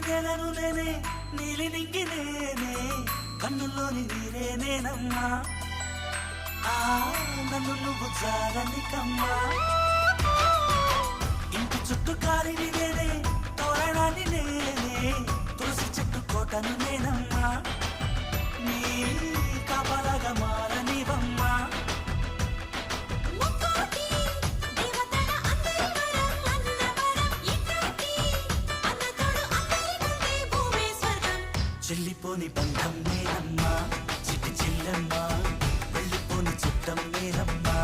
నెలను నేనే నీలి నింగి నేనే కన్నుల్లోని నీరే నేనమ్మా నన్ను నువ్వు చాలనికమ్మా ఇంటి చుట్టూ కాలిని నేనే తోరణాన్ని నేనే తులసి చెట్టు కోటను నేనమ్మా నీ కాపలాగా మారనివమ్మా చెల్లిపోని బంధం నేనమ్మా చిట్టి చెల్లమ్మా వెళ్ళిపోని చుట్టం నేనమ్మా